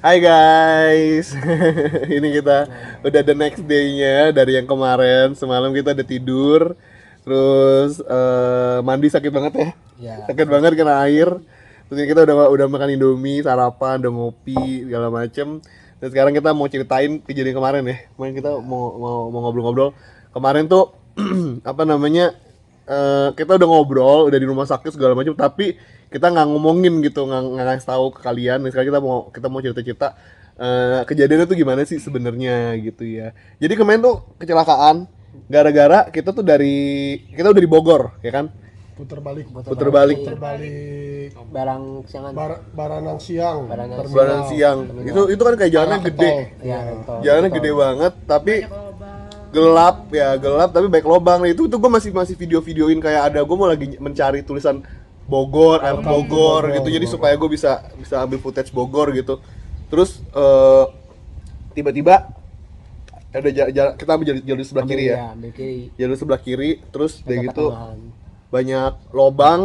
Hai guys, ini kita udah the next day-nya dari yang kemarin. Semalam kita udah tidur, terus mandi sakit banget ya, Ya. sakit banget kena air. Terus ini kita udah makan Indomie, sarapan, udah ngopi segala macem. Dan sekarang kita mau ceritain kejadian kemarin ya. Kemarin kita mau ngobrol-ngobrol. Kemarin tuh apa namanya? Kita udah ngobrol, udah di rumah sakit segala macam, tapi kita nggak ngomongin gitu, nggak ngasih tahu ke kalian. Nah, sekarang kita mau cerita-cerita kejadiannya tuh gimana sih sebenarnya gitu ya. Jadi kemarin tuh kecelakaan gara-gara kita udah di Bogor ya kan, putar balik puter balik Barang siangan. Baranang siang Baranang terminal. barang siang. Itu kan kayak jalannya Arah ke gede, tol. Ya, jalannya gede banget, tapi gelap tapi baik lobang. Nah, itu gue masih video-videoin kayak ada gue mau lagi mencari tulisan Bogor, air Bogor gitu, jadi supaya gue bisa ambil footage Bogor gitu. Terus tiba-tiba ada kita ambil jalur sebelah kiri ya, ambil kiri. jalur sebelah kiri. Terus dari Dekat gitu tambahan. banyak lobang.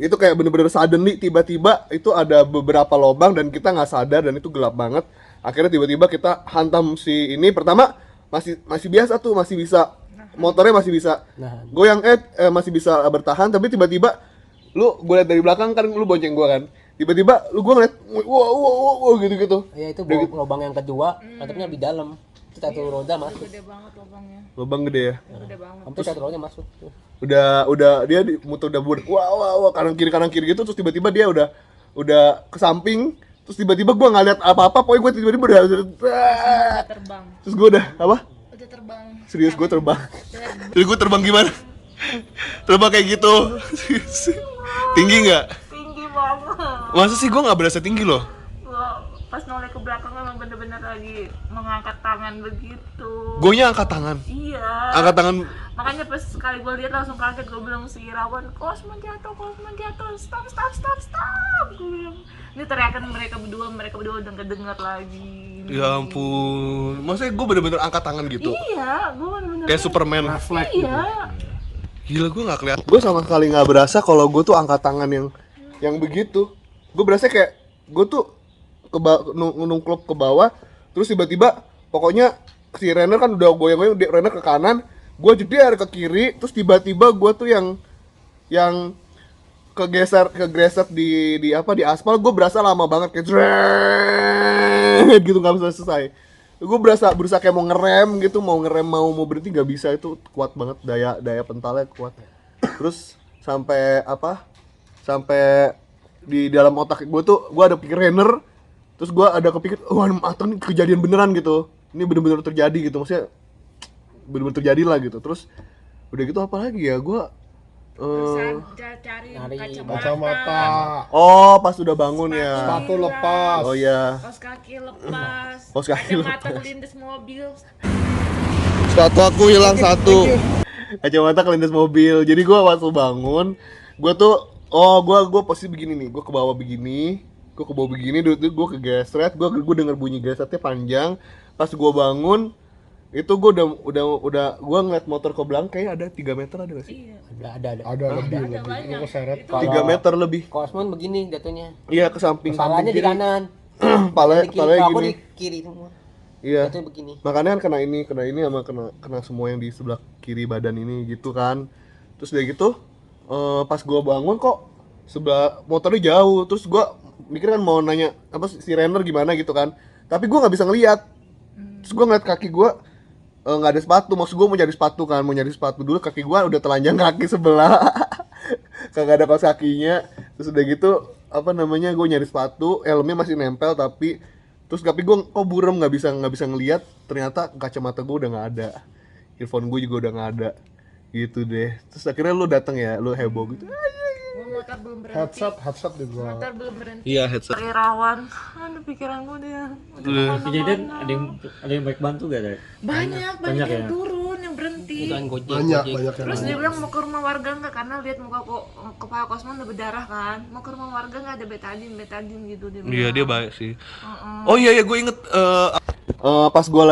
Itu kayak bener-bener suddenly tiba-tiba itu ada beberapa lobang dan kita nggak sadar, dan itu gelap banget. Akhirnya tiba-tiba kita hantam si ini. Pertama masih biasa tuh, masih bisa, motornya masih bisa Nah, goyang, masih bisa bertahan. Tapi tiba-tiba gue liat dari belakang kan, lu bonceng gue kan, tiba-tiba gue ngeliat wow gitu ya itu Udah gitu. lubang yang kedua, atapnya lebih dalam. Itu satu roda masuk. Gede banget lubangnya, Lubang gede ya. gede banget. Hampir satu roda masuk. Tuh. Udah dia muter udah buat wow kanan kiri gitu. Terus tiba-tiba dia udah ke samping. Terus tiba-tiba gue nggak lihat apa-apa, pokoknya gue tiba-tiba udah Udah terbang, terus gue udah apa, udah terbang. serius gue terbang. Terus gue terbang gimana? Terbang kayak gitu. Tinggi nggak? Tinggi banget. Masa sih, gue nggak berasa tinggi loh. Gua pas noleh ke belakang emang bener-bener lagi mengangkat tangan begitu. Gonya angkat tangan. Iya. Angkat tangan. Makanya pas sekali gue lihat langsung kaget, gue bilang si Irawan, Kosman jatuh, stop. Gue bilang, ini teriakan mereka berdua udah kedengar lagi. Ya ampun. Maksudnya gue bener-bener angkat tangan gitu. Iya, gue bener-bener Kayak Superman. Iya. Gila, gue nggak kelihatan. Gue sama sekali nggak berasa kalau gue tuh angkat tangan yang begitu. Gue berasa kayak gue tuh nungklop ke bawah. Terus tiba-tiba pokoknya si Renner kan udah goyang-goyang, Renner ke kanan, gue jeder ke kiri. Terus tiba-tiba gue tuh yang kegeser di aspal. Gue berasa lama banget kayak gitu, nggak bisa selesai. Gue berusaha kayak mau ngerem mau berhenti, nggak bisa. Itu kuat banget, daya pentalnya kuat. Terus sampai di dalam otak gue ada pikir Renner. Terus gue ada kepikir, wah atau ini kejadian beneran gitu, ini bener-bener terjadi gitu, maksudnya bener-bener terjadi lah gitu. Terus udah gitu apa lagi ya, gue cari Nyari kacamata, oh pas udah bangun ya. sepatu lepas. Oh iya, kaos kaki lepas, Kaos kaki kacamata lepas. kelindes mobil. sepatu aku hilang satu, kacamata kelindes mobil. Jadi gue waktu bangun, gue tuh gue posisi begini nih, gue ke bawah begini, gue kegesret, gue denger bunyi gesretnya panjang. Pas gue bangun itu gue udah gue ngeliat motor ke belakang kayak ada 3 meter, ada gak sih? Iya. Ada lebih banyak. lu keseret. Itu 3 meter lebih. Kosman begini jatuhnya. Iya, ke samping. Kepalanya di kanan. Palanya Di kiri. Aku gini. di kiri semua. Iya. Jatuhnya begini. Makanya kan kena ini sama kena semua yang di sebelah kiri badan ini gitu kan. Terus udah gitu pas gua bangun kok sebelah motornya jauh. Terus gua mikir kan mau nanya apa si Renner gimana gitu kan. Tapi gua nggak bisa ngelihat. Terus gua ngeliat kaki gua nggak ada sepatu. Maksud gua mau nyari sepatu dulu, kaki gua udah telanjang kaki sebelah. Kagak ada kaos kakinya. Terus udah gitu gue nyari sepatu, helmnya masih nempel tapi gue kok burem, nggak bisa ngelihat. Ternyata kacamata gue udah nggak ada, earphone gue juga udah nggak ada gitu deh. Terus akhirnya lu datang ya, lu heboh gitu. Gua motor belum berhenti. Headset juga. Motor belum berhenti. Iya, headset. Irawan, aduh pikiran gue dia. Kejadian ada yang baik bantu gak ada? Banyak Banyak yang ya? turun, yang berhenti. Itu kan gojek. Banyak gojek. yang Terus dia bilang mau ke rumah warga nggak, karena lihat muka kepala Kosman udah berdarah kan. Mau ke rumah warga nggak, ada betadin gitu dia bilang. Iya, dia baik sih. Oh iya gue inget pas gue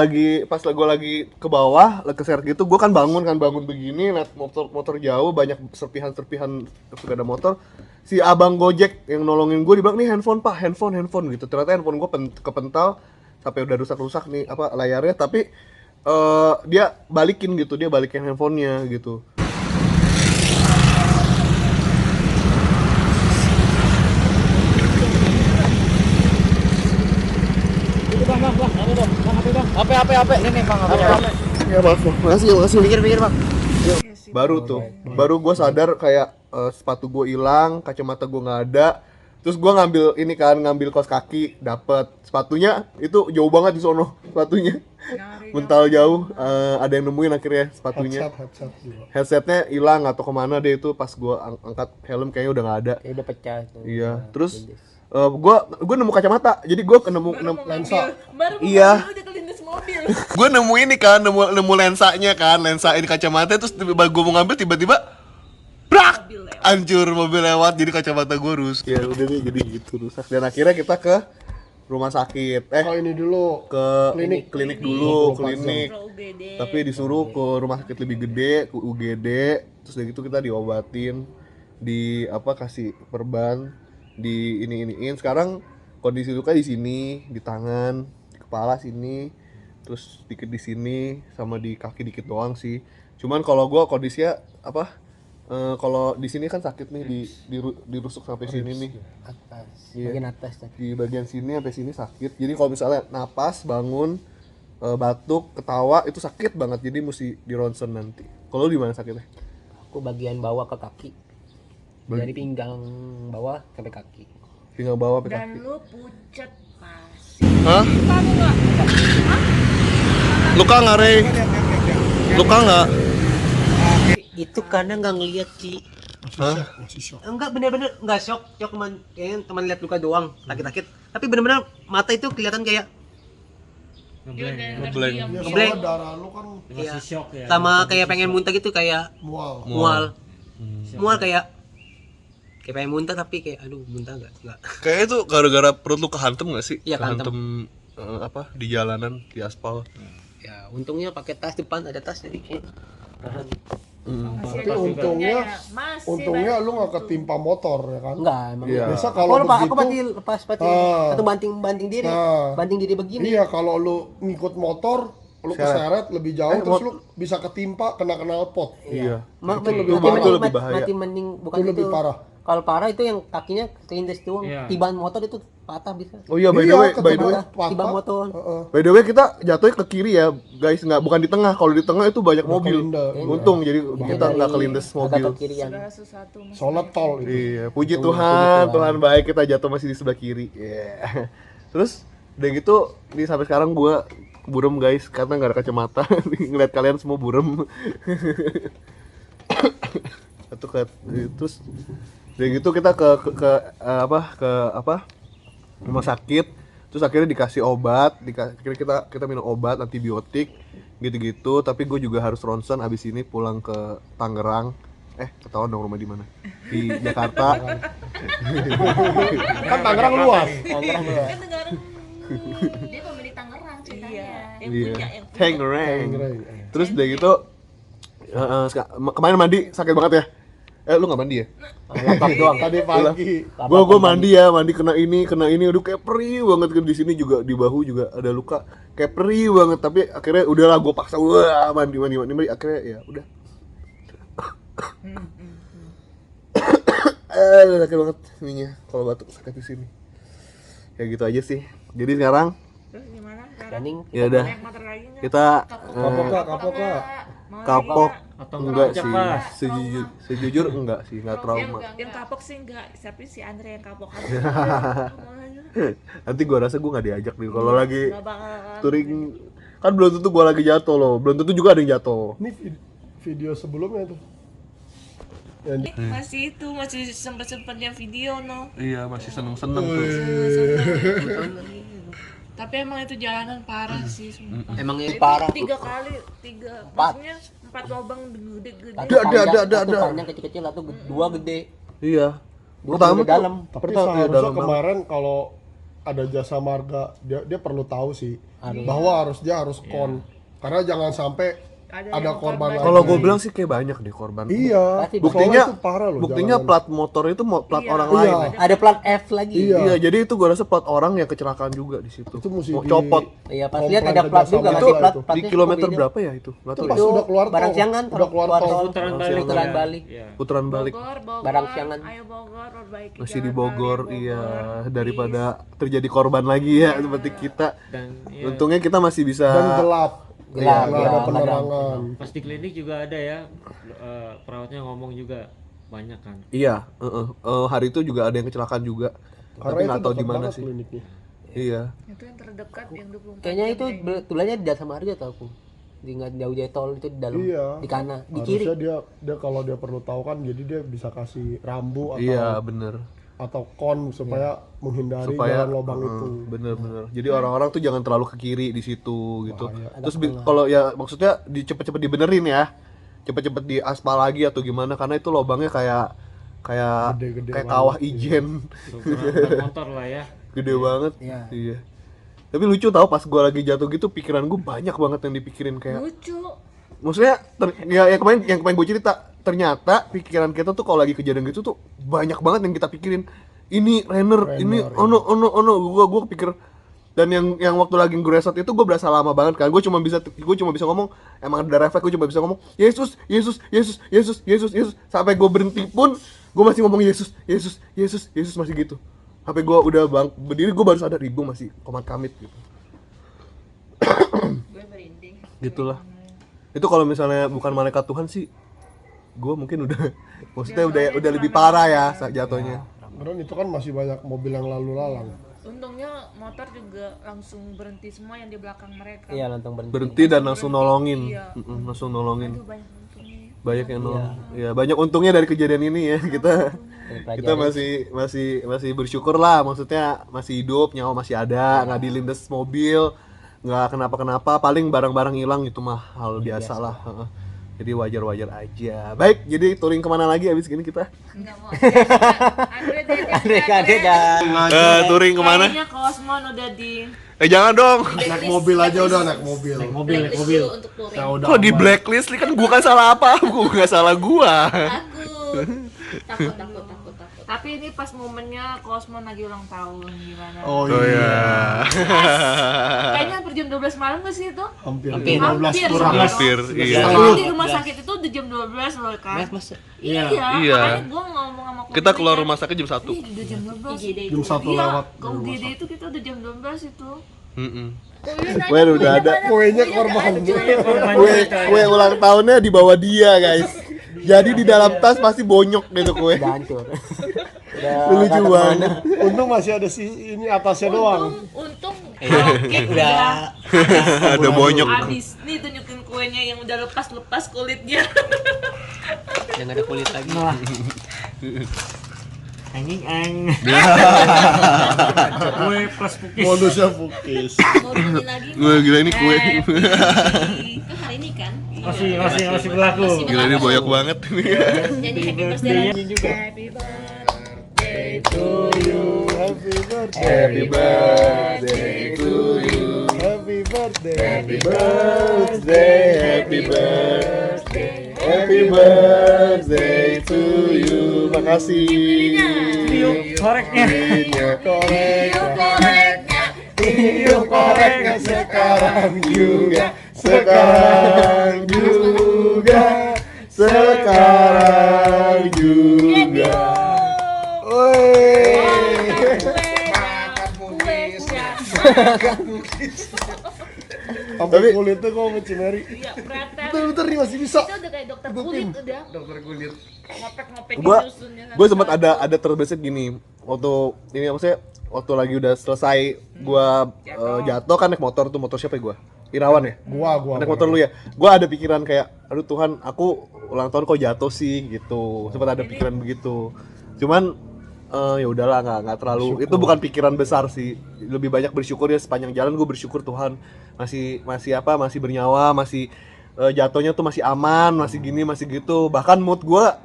lagi ke bawah ke servis gitu, gue kan bangun begini, liat motor jauh, banyak serpihan sepeda motor. Si abang Gojek yang nolongin gue, dibilang nih handphone pak, handphone gitu. Ternyata handphone gue kepental sampai udah rusak nih apa layarnya, tapi dia balikin handphonenya gitu. HP ini bang, HP. Ya bang, makasih. Pikir bang. Baru gue sadar kayak sepatu gue hilang, kacamata gue nggak ada. Terus gue ngambil kaos kaki, dapet sepatunya itu jauh banget di sono sepatunya. Mental jauh, ada yang nemuin akhirnya sepatunya. Headset juga. Headsetnya hilang atau kemana deh itu, pas gue angkat helm kayaknya udah nggak ada. Kayak udah pecah tuh. Iya, terus gue nemu kacamata, jadi gue nemu Lensa. Baru Iya. udah kelindes mobil. gue nemu ini kan, nemu lensanya kan, lensa ini kacamata, terus gue mau ngambil tiba-tiba brak, hancur, mobil lewat, jadi kacamata gue rusak. Ya udah deh, jadi gitu rusak. Dan akhirnya kita ke rumah sakit, Oh ini dulu ke klinik dulu, 24 klinik. Pro UGD. Tapi disuruh ke rumah sakit lebih gede, ke UGD. Terus dari gitu kita diobatin, kasih perban, iniin. Sekarang kondisi luka di sini, di tangan, di kepala sini, terus dikit di sini, sama di kaki dikit doang sih. Cuman kalau gua kondisinya kalau di sini kan sakit nih, dirusuk sampai sini nih. Atas, Iya. bagian atas tadi. Di bagian sini sampai sini sakit. Jadi kalau misalnya napas, bangun, batuk, ketawa itu sakit banget. Jadi mesti di ronsen nanti. Kalau lu di mana sakitnya? Aku bagian bawah ke kaki. Dari pinggang bawah sampai kaki. Pinggang bawah sampai kaki. Dan lu pucet pas. Hah? Kamu nggak? Luka nggak, Rey? Luka nggak? Itu karena nggak ngeliat Ci. Hah? masih shock. Enggak, bener-bener nggak shock kayaknya teman lihat luka doang, sakit-sakit. Tapi bener-bener mata itu kelihatan kayak Ngeblank. Ya Ngeblank. soalnya darah lu kan Masih shock ya. sama kayak pengen muntah gitu, kayak mual. mual kayak pengen muntah, tapi kayak aduh muntah nggak. Kayaknya itu gara-gara perut lu kehantem nggak sih? Iya, kehantem di jalanan, di aspal. Ya untungnya pakai tas depan, ada tas jadi kayak tahan. Tapi untungnya lu nggak ketimpa motor ya kan? Enggak, emang. Iya. Biasa Aku kalau lupa, aku begitu, berarti lepas atau banting diri. Nah. Banting diri begini. iya kalau lu ngikut motor, lu keseret lebih jauh terus lu bisa ketimpa kena knalpot. Iya. lebih bahaya. Mati mending bukan Itu lebih parah. Kalau parah itu yang kakinya kelindes doang. Iya. Tibaan motor itu patah bisa. Oh iya, by the way, ketimpa patah. Tibaan motor. by the way kita jatuhnya ke kiri ya, guys, bukan di tengah. Kalau di tengah itu banyak mobil. kelindes. Untung jadi kita nggak kelindes mobil. Agak ke kirian. Segala sesuatu mas. Soalnya tol itu. Iya, puji Tuhan, Tuhan baik, kita jatuh masih di sebelah kiri. Iya. Terus udah gitu, nih sampai sekarang gua burem guys, karena nggak ada kacamata. Ngeliat kalian semua burem. Terus udah gitu kita ke rumah sakit. Terus akhirnya dikasih obat, akhirnya kita minum obat antibiotik gitu-gitu. Tapi gue juga harus ronsen abis ini pulang ke Tangerang. Ketahuan dong rumah di mana? Di Jakarta. Kan Tangerang luas. Kan Tangerang. Dia pemilik Tangerang ceritanya. Iya. Yang punya. Tangerang. Tangerang. Terus udah gitu kemarin mandi sakit banget ya? Lu nggak mandi ya? Lapap doang. Tadi pagi. Gua mandi kena ini, aduh kayak perih banget. Di sini juga di bahu juga ada luka, kayak perih banget. Tapi akhirnya udahlah, gua paksa mandi, akhirnya ya udah. Sakit banget ininya, kalau batuk sakit di sini. Ya gitu aja sih. Jadi sekarang Terus gimana? Running. ya udah Naik motor lagi nggak? kita Kapok kak. Mau kapok. Atau Enggak ngajak, sih, Pas. sejujur enggak sih, enggak lagi? trauma. Yang kapok sih enggak, tapi si Andre yang kapok aja. Nanti gua rasa gua nggak diajak nih kalau lagi Nggak bakal. touring. Kan belum tentu gua lagi jatuh loh, belum tentu juga ada yang jatuh. Ini video sebelumnya tuh. Yang Masih sempet-sempetnya video no. Iya, masih seneng-seneng tuh. Tapi emang itu jalanan parah sih sumpah. Emangnya Itu parah. 3 kali, maksudnya 4 lubang gede-gede. Satu panjang kecil-kecil, atau dua gede. Iya. Dua Pertama di dalam. tapi Pertama, iya, seharusnya dalam kemarin kalau ada jasa marga, dia perlu tahu sih bahwa dia harus kon. Karena jangan sampai ada korban lagi. Kalau gue bilang sih kayak banyak deh korban. Iya, Pasti Buktinya soalnya itu parah loh. buktinya jalanan. plat motor itu plat Iya. orang Iya. lain. Ada plat F lagi. Iya. Iya, jadi itu gue rasa plat orang yang kecelakaan juga di situ. Itu mesti Mau copot. Iya, pas Komplain lihat ada ke plat jasa juga marga lagi plat itu. platnya Di itu kilometer video. berapa ya itu? Nggak Itu tahu pas ya. udah keluar barang tol. siangan, Udah keluar tol. Putaran Masih balik. putaran ya. balik. Iya. Putaran balik. Bogor, Barang siangan. ayo Bogor, perbaiki Masih di jalan Bogor, raya iya, Bogor, daripada terjadi korban lagi ya seperti kita. Dan ya, Untungnya kita masih bisa Dan gelap. Gelap, Nggak ya, ada nggak penerangan. pas di klinik juga ada ya, perawatnya ngomong juga banyak kan. Iya, hari itu juga ada yang kecelakaan juga. Karena Tapi itu nggak tahu dekat di mana banget sih. kliniknya. Iya. Itu yang terdekat yang 24 Kayaknya jam itu kayaknya. tulannya di jasa marga tau aku. Di nggak jauh dari tol itu di dalam. Iya. Di kanan, di kiri. Harusnya dia kalau dia perlu tahu kan, jadi dia bisa kasih rambu Iya, bener. atau kon supaya menghindari Supaya jalan lubang itu. bener-bener. Jadi orang-orang tuh jangan terlalu ke kiri di situ gitu. Bahaya. Terus kalau ya maksudnya cepet-cepet dibenerin ya. Cepet-cepet di aspal lagi atau gimana karena itu lubangnya kayak Gede-gede kayak banget. kawah ijen. Ukuran motor lah ya. Gede banget. Iya. Iya. Tapi lucu tau pas gua lagi jatuh gitu pikiran gue banyak banget yang dipikirin kayak Lucu. maksudnya ya yang kemarin gue cerita ternyata pikiran kita tuh kalau lagi kejadian gitu tuh banyak banget yang kita pikirin ini Renner ini ono gua pikir dan yang waktu lagi gue reset itu gue berasa lama banget kan gue cuma bisa ngomong emang ada refleks gue cuma bisa ngomong Yesus Yesus Yesus Yesus Yesus Yesus sampai gue berhenti pun gue masih ngomong Yesus Yesus Yesus Yesus masih gitu sampai gue udah berdiri gue baru sadar ibu masih komat kamit gitu Gue merinding. gitulah itu kalau misalnya bukan malaikat Tuhan sih gue mungkin udah maksudnya udah lebih parah ya jatuhnya. Karena itu kan masih banyak mobil yang lalu lalang. Untungnya motor juga langsung berhenti semua yang di belakang mereka. Iya, langsung berhenti. Berhenti dan langsung nolongin. Iya. Langsung nolongin. Aduh, banyak untungnya. Banyak yang nolong. Ya, banyak untungnya dari kejadian ini ya. Kita masih bersyukur lah, maksudnya masih hidup, nyawa masih ada, nggak dilindas mobil, nggak kenapa-kenapa, paling barang-barang hilang itu mah hal biasa lah. Heeh. Jadi wajar-wajar aja. Baik, jadi touring kemana lagi abis gini kita? Enggak mau. Andre dan Touring kemana? Kayaknya Cosmon udah di Jangan dong. Naik mobil aja udah, naik mobil. Mobil. dulu untuk touring. Ya udah. Kok di blacklist? Kan gua kan salah apa? Gua nggak salah gua. Takut. Tapi ini pas momennya Cosmon lagi ulang tahun gimana? Oh Oh iya. ya. Kayaknya hampir jam 12 malam gak sih itu? Hampir Hampir. 15 kurang. Hampir, iya. Tapi di rumah sakit itu udah jam 12 loh kan? Iya, Iya. makanya gue ngomong sama Kita keluar rumah sakit jam 1. Ih, udah jam 12. Jam 1 Iya, lewat. ke UGD itu kita udah jam 12 itu. Kue udah ada. Kuenya korban. Kue ulang tahunnya dibawa dia, guys. Jadi di dalam tas pasti bonyok gitu kue. udah hancur. Lucu banget. Untung masih ada ini atasnya doang. Untung Udah Ada bonyok. abis. Nih tunjukin kuenya yang udah lepas kulitnya. yang ada kulit lagi. Anjing Kue plus cookies. Modusnya pukis. Mau bikin lagi? Wah, gila ini kue. Itu hari ini kan? Masih berlaku. Gila ini banyak banget. Jadi happy birthday lagi. Happy birthday to you. Happy birthday. Happy birthday to you. Happy birthday. Happy birthday. Happy birthday. Happy birthday to you. Makasih. Koreknya. Koreknya. Tiup koreknya sekarang juga. Sekarang juga. Sekarang juga. Woi. Sampai kulitnya kok sama Cimeri. Iya, pretek. Bentar nih masih bisa. Itu udah kayak dokter kulit udah. Dokter kulit. Ngopek-ngopekin Gua susunnya. gue sempat ada terbesit gini waktu ini maksudnya waktu lagi udah selesai gua jatuh kan naik motor tuh motor siapa ya gua Irawan ya Gua. naik motor lu ya gua ada pikiran kayak aduh Tuhan aku ulang tahun kok jatuh sih gitu sempat ada pikiran begitu cuman ya udahlah nggak terlalu Bersyukur. itu bukan pikiran besar sih lebih banyak bersyukur ya sepanjang jalan gue bersyukur Tuhan masih masih bernyawa masih jatuhnya tuh masih aman masih gini masih gitu bahkan mood gua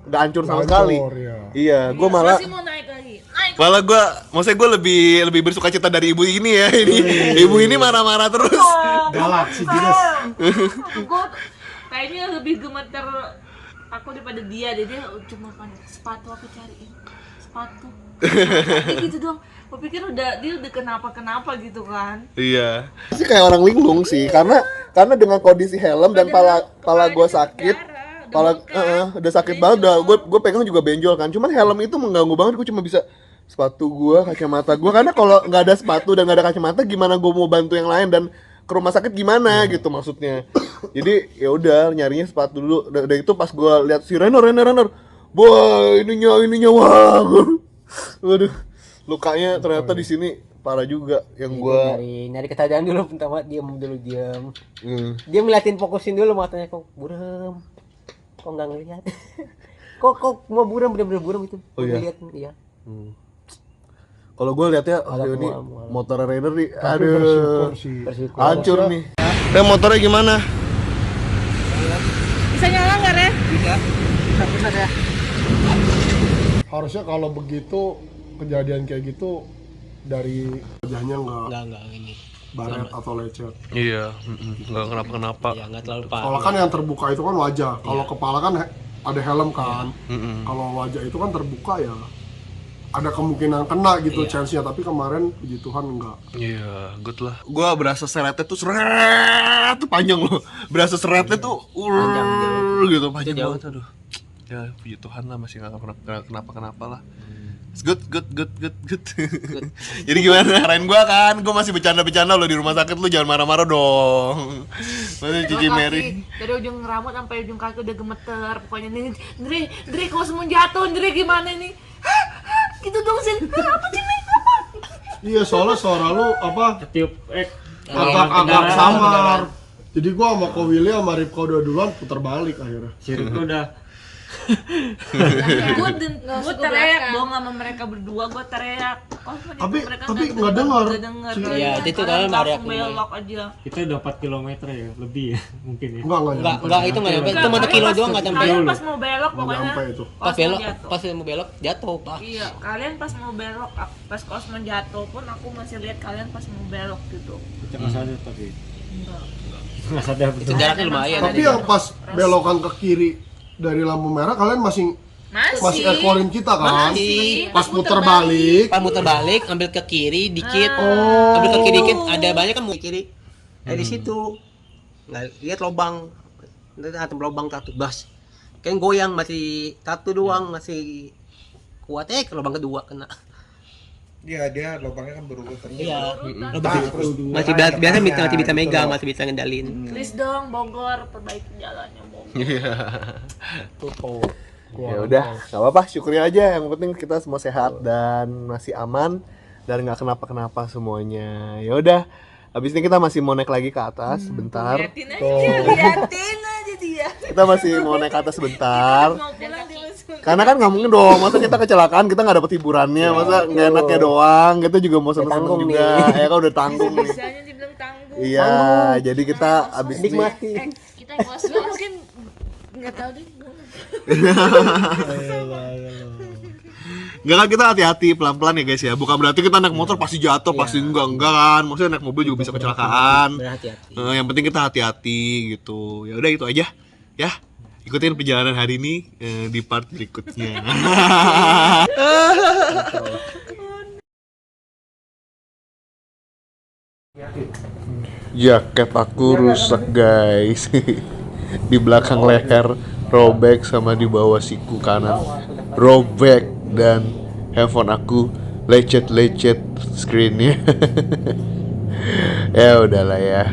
nggak hancur sama Nggak sekali hancur, ya. iya gue malah Masih mau naik lagi. Naik Malah gue, maksudnya gue lebih bersuka cita dari ibu ini ya. Ibu ini marah-marah terus. Galak sih Dinas. Gue kayaknya lebih gemeter aku daripada dia. Dia cuma kan sepatu aku cariin sepatu. Gitu doang. Gue pikir dia udah kenapa gitu kan. Iya. Sih kayak orang linglung sih, karena dengan kondisi helm dan pala gue sakit, udah sakit banget, gue pegang juga benjol kan. Cuman helm itu mengganggu banget, gue cuma bisa sepatu gue, kacamata gue, karena kalau nggak ada sepatu dan nggak ada kacamata, gimana gue mau bantu yang lain dan ke rumah sakit gimana gitu maksudnya. Jadi ya udah nyarinya sepatu dulu. Udah itu pas gue lihat si Renor, wah ininya wah, waduh. Lukanya ternyata di sini parah juga yang gua nyari ketajaman dulu, pertama diam. Dia ngeliatin, fokusin dulu matanya, kok buram. Kok enggak ngeliat? kok mau buram, bener-bener buram itu. Oh, iya? Ngeliat, iya. Kalau gua lihatnya ini motor Raider nih, aduh. Bersyukur. Hancur nih. Motornya gimana? Bisa nyala nggak, Re? Bisa ya. Harusnya kalau begitu kejadian kayak gitu dari wajahnya nggak ini. baret atau lecet. Iya, nggak kenapa-kenapa. Ya nggak terlalu parah. Kalau kan yang terbuka itu kan wajah. Kalau kepala kan ada helm kan. Kalau wajah itu kan terbuka ya ada kemungkinan kena gitu chance-nya, tapi kemarin puji Tuhan enggak. Iya, good lah. Gua berasa seretnya tuh seret tuh panjang loh. Berasa seretnya tuh gitu panjang banget, aduh. Ya puji Tuhan lah, masih nggak kenapa-kenapa lah. Good. Jadi gimana, arahin gua kan? Gua masih bercanda lo di rumah sakit, lu jangan marah-marah dong. Masih Cici Mary. Dari ujung rambut sampai ujung kaki udah gemeter. Pokoknya nih, Dri kalau semua jatuh, Dri gimana nih? Gitu dong, Sin. Apa sih, Nih? Iya, soalnya suara lu apa? Tiup agak samar. Jadi gua sama Ko Willy sama Ripka udah duluan putar balik akhirnya. si Ripka udah Gue teriak dong sama mereka berdua, gue teriak. Tapi mereka nggak dengar. Iya, itu kan langsung belok aja. kita udah 4 km ya, lebih ya mungkin ya. Enggak Itu nggak nyampe. Itu mana kilo doang, nggak sampai. Kalian pas mau belok pokoknya. Sampai itu. Pas mau belok jatuh, Pak. Iya, kalian pas mau belok, pas Kosman jatuh pun aku masih lihat kalian pas mau belok gitu. Kita nggak sadar tapi Enggak. nggak sadar Itu betul. jaraknya lumayan. Tapi yang pas belokan ke kiri dari lampu merah kalian masih equalin kita kan? Masih. Pas putar balik. Pas muter balik, ambil ke kiri dikit. Ambil ke kiri dikit, ada banyak kan mau kiri. Di situ nggak lihat lubang, ada lubang satu bas, kan goyang, masih satu doang masih kuat, ke lubang kedua kena. Iya, dia lubangnya kan berurut terus. Iya. Masih biasa bisa megang, masih bisa ngendalin. Please dong Bogor, perbaiki jalannya Bogor. Ya udah, nggak apa-apa, syukurin aja. Yang penting kita semua sehat dan masih aman dan nggak kenapa-kenapa semuanya. Ya udah, habis ini kita masih mau naik lagi ke atas sebentar. Liatin aja dia. Kita masih mau naik ke atas sebentar. Mau pulang dia langsung. Karena kan nggak mungkin dong, masa kita kecelakaan kita nggak dapet hiburannya, masa nggak enaknya doang, kita juga mau seneng-seneng juga, ya kan udah tanggung nih. Bisanya dibilang tanggung. Iya, jadi kita abis ini Nikmati. Kita yang kelas mungkin nggak tahu deh. Enggak kan, kita hati-hati pelan-pelan ya guys ya. Bukan berarti kita naik motor pasti jatuh, pasti enggak kan. Maksudnya naik mobil juga bisa kecelakaan. Berhati-hati. Yang penting kita hati-hati gitu. Ya udah itu aja. Ya. Ikutin perjalanan hari ini di part berikutnya. Jaket aku rusak guys. Di belakang leher robek sama di bawah siku kanan robek dan handphone aku lecet screennya. Ya udahlah ya.